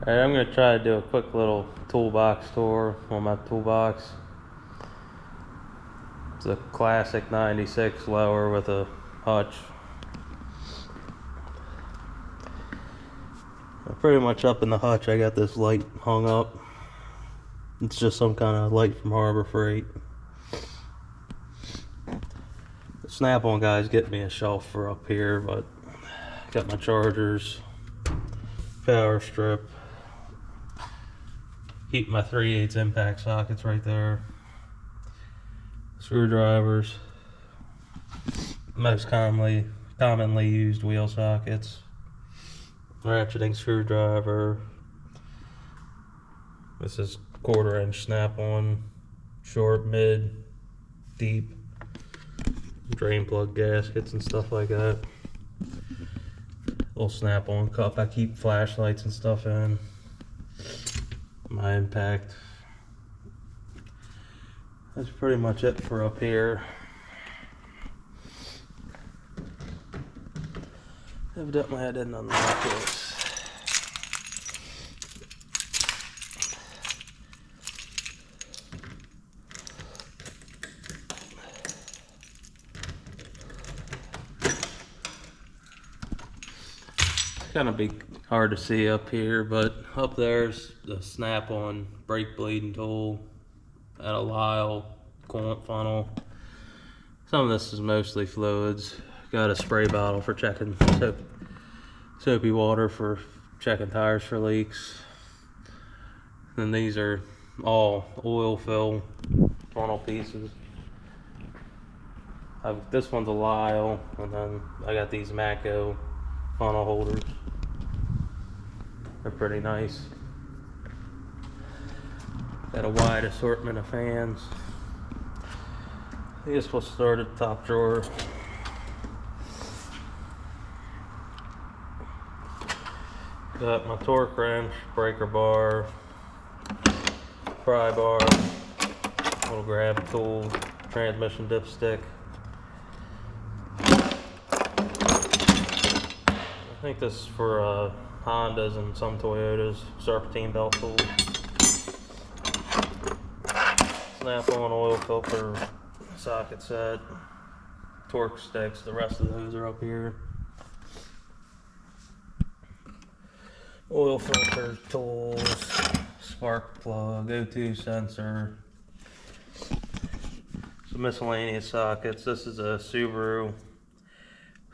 Alright, I'm going to try to do a quick little toolbox tour on my toolbox. It's a classic 96 lower with a hutch. Pretty much up in the hutch I got this light hung up. It's just some kind of light from Harbor Freight. The Snap-on guys get me a shelf for up here, but got my chargers, power strip, keep my 3/8 impact sockets right there, screwdrivers, most commonly used wheel sockets, ratcheting screwdriver. This is 1/4 inch Snap-on, short, mid, deep, drain plug gaskets and stuff like that. Little Snap-on cup I keep flashlights and stuff in. My impact. That's pretty much it for up here. Evidently I didn't unlock this. Kind of be hard to see up here, but up there's the Snap-on brake bleeding tool at a Lyle coolant funnel. Some of this is mostly fluids. Got a spray bottle for checking soapy water for checking tires for leaks. Then these are all oil fill funnel pieces. This one's a Lyle, and then I got these Mako funnel holders. They're pretty nice. Got a wide assortment of fans. I guess we'll start at the top drawer. Got my torque wrench, breaker bar, pry bar, little grab tool, transmission dipstick. I think this is for Hondas and some Toyotas, serpentine belt tool. Snap-on oil filter socket set, torque sticks, the rest of those are up here. Oil filter tools, spark plug, O2 sensor, some miscellaneous sockets. This is a Subaru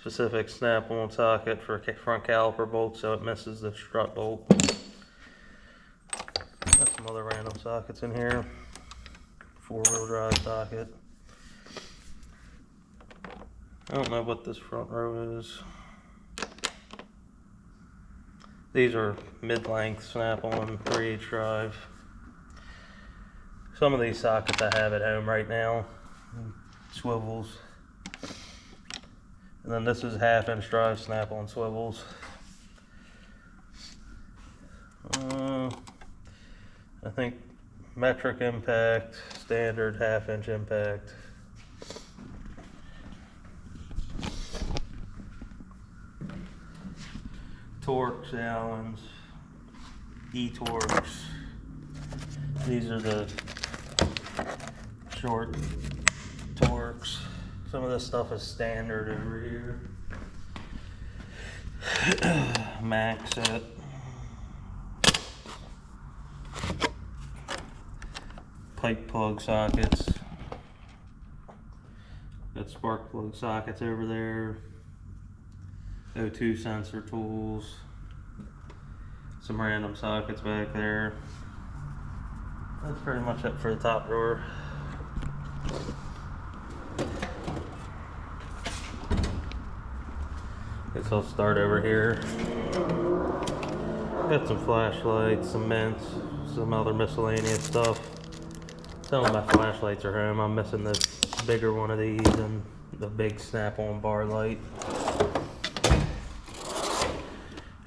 specific Snap-on socket for front caliper bolt so it misses the strut bolt. Got some other random sockets in here. 4-wheel drive socket. I don't know what this front row is. These are mid-length Snap-on 3/8 drive. Some of these sockets I have at home right now. Swivels. And then this is 1/2-inch drive Snap-on swivels. I think metric impact, standard 1/2-inch impact. Torques, Allens, E-torques. These are the short torques. Some of this stuff is standard over here. Max set. Pipe plug sockets. Got spark plug sockets over there. O2 sensor tools. Some random sockets back there. That's pretty much it for the top drawer. Guess I'll start over here. Got some flashlights, some mints, some other miscellaneous stuff. Some of my flashlights are home. I'm missing this bigger one of these and the big Snap-on bar light.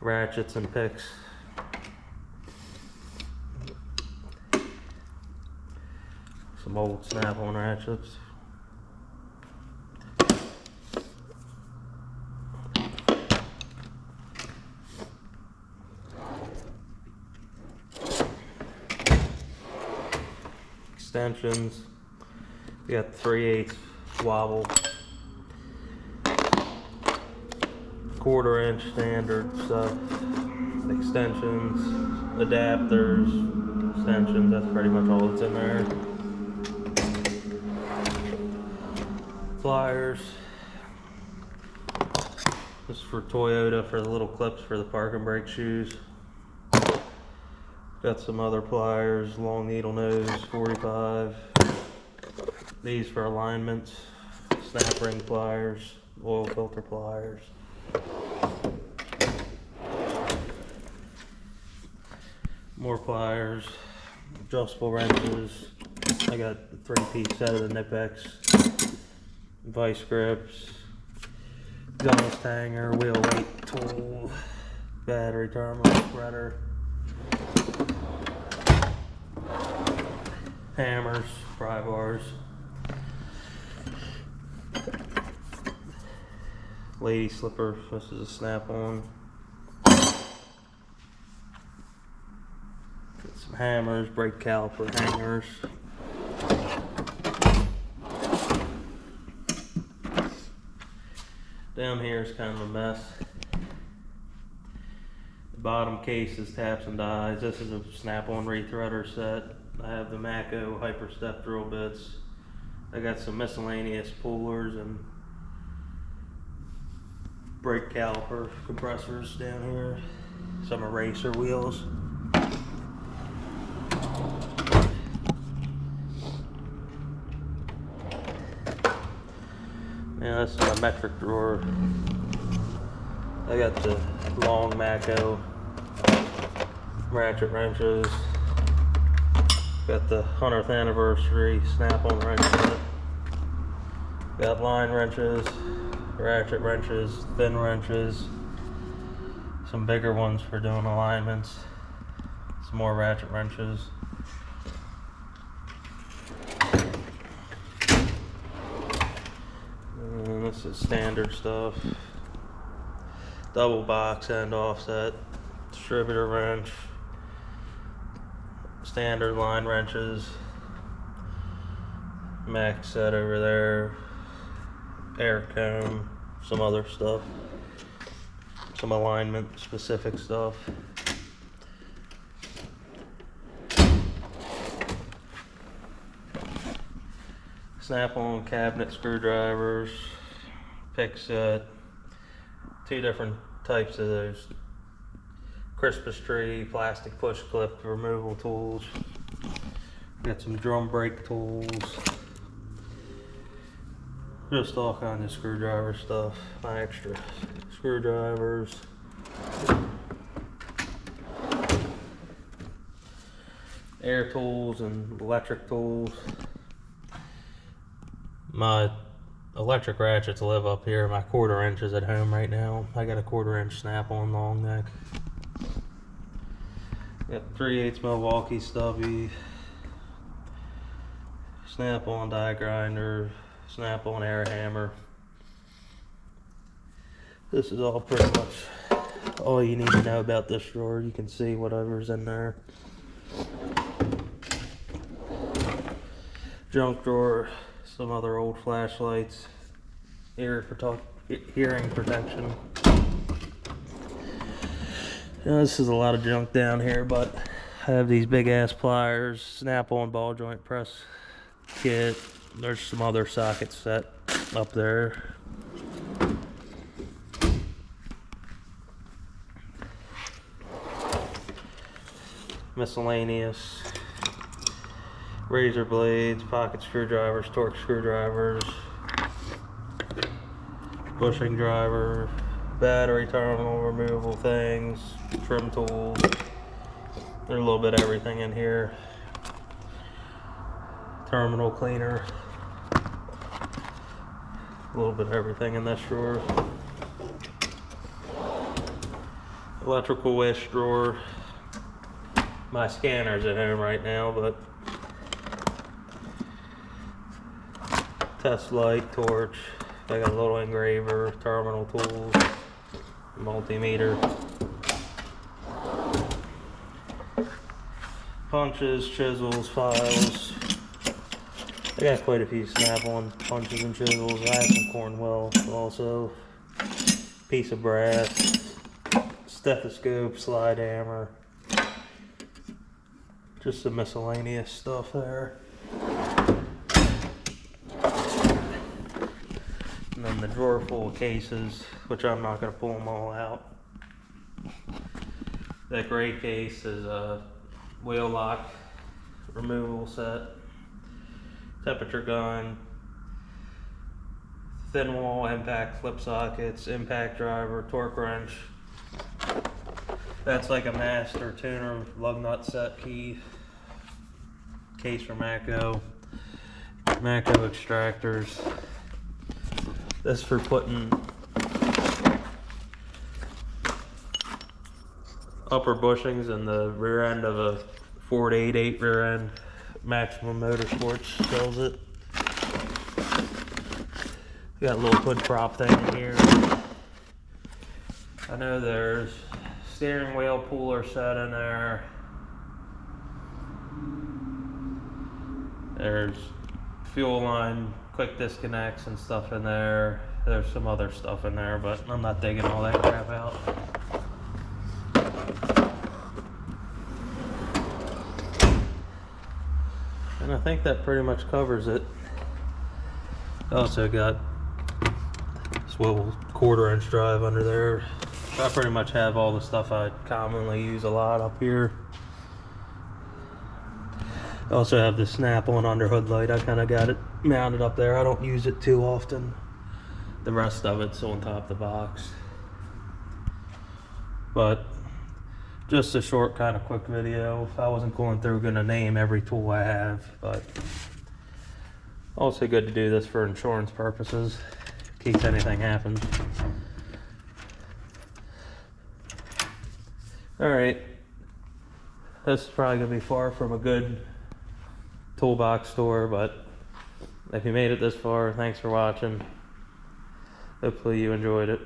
Ratchets and picks. Some old Snap-on ratchets. extensions. We got 3/8 wobble, 1/4 inch standard stuff, extensions, adapters, extensions. That's pretty much all that's in there. Pliers. This is for Toyota for the little clips for the parking brake shoes. Got some other pliers, long needle nose, 45. These for alignments, snap ring pliers, oil filter pliers. More pliers, adjustable wrenches. I got a 3-piece set of the Nipex, vice grips, exhaust hanger, wheel weight tool, battery terminal spreader, hammers, pry bars, lady slipper. This is a snap-on. Some hammers, brake caliper hangers. Down here is kind of a mess. The bottom case is taps and dies. This is a snap-on rethreader set. I have the Mako hyper step drill bits. I got some miscellaneous pullers and brake caliper compressors down here. Some eraser wheels. Yeah, this is my metric drawer. I got the long Mako ratchet wrenches. Got the 100th anniversary snap-on wrench set. Got line wrenches, ratchet wrenches, thin wrenches. Some bigger ones for doing alignments. Some more ratchet wrenches. And this is standard stuff. Double box end offset, distributor wrench, standard line wrenches, max set over there, air comb, some other stuff, some alignment specific stuff. Snap-on cabinet screwdrivers, pick set, 2 different types of those Christmas tree plastic push clip removal tools. Got some drum brake tools, just all kinds of screwdriver stuff. My extra screwdrivers, air tools and electric tools. My electric ratchets live up here. My 1/4 inch is at home right now. I got a 1/4 inch snap-on long neck. Got 3/8 Milwaukee stubby, snap-on die grinder, snap-on air hammer. This is all pretty much all you need to know about this drawer. You can see whatever's in there. Junk drawer, some other old flashlights, hearing protection. This is a lot of junk down here, but I have these big ass pliers, snap-on ball joint press kit. There's some other sockets set up there. Miscellaneous, razor blades, pocket screwdrivers, torque screwdrivers, bushing driver, battery terminal removal things, trim tools. There's a little bit of everything in here. Terminal cleaner. A little bit of everything in this drawer. Electrical wish drawer. My scanner's at home right now, but test light, torch. I got a little engraver, terminal tools, multimeter, punches, chisels, files, I got quite a few snap-on punches and chisels. I have some Cornwell also. Piece of brass, stethoscope, slide hammer. Just some miscellaneous stuff there. And then the drawer full of cases, which I'm not going to pull them all out. That gray case is a wheel lock removal set, temperature gun, thin wall impact flip sockets, impact driver, torque wrench. That's like a master tuner lug nut set key. Case for Mako extractors. This for putting upper bushings in the rear end of a Ford 8.8 rear end. Maximum Motorsports sells it. Got a little hood prop thing in here. I know there's steering wheel puller set in there. There's fuel line quick disconnects and stuff in there. There's some other stuff in there, but I'm not digging all that crap out. And I think that pretty much covers it. Also got swivel 1/4 inch drive under there. I pretty much have all the stuff I commonly use a lot up here. I also have the snap-on under hood light. I kind of got it mounted up there. I don't use it too often. The rest of it's on top of the box. But just a short kind of quick video. I wasn't going through gonna name every tool I have, but also good to do this for insurance purposes in case anything happens. Alright, this is probably gonna be far from a good toolbox store, but if you made it this far, thanks for watching. Hopefully you enjoyed it.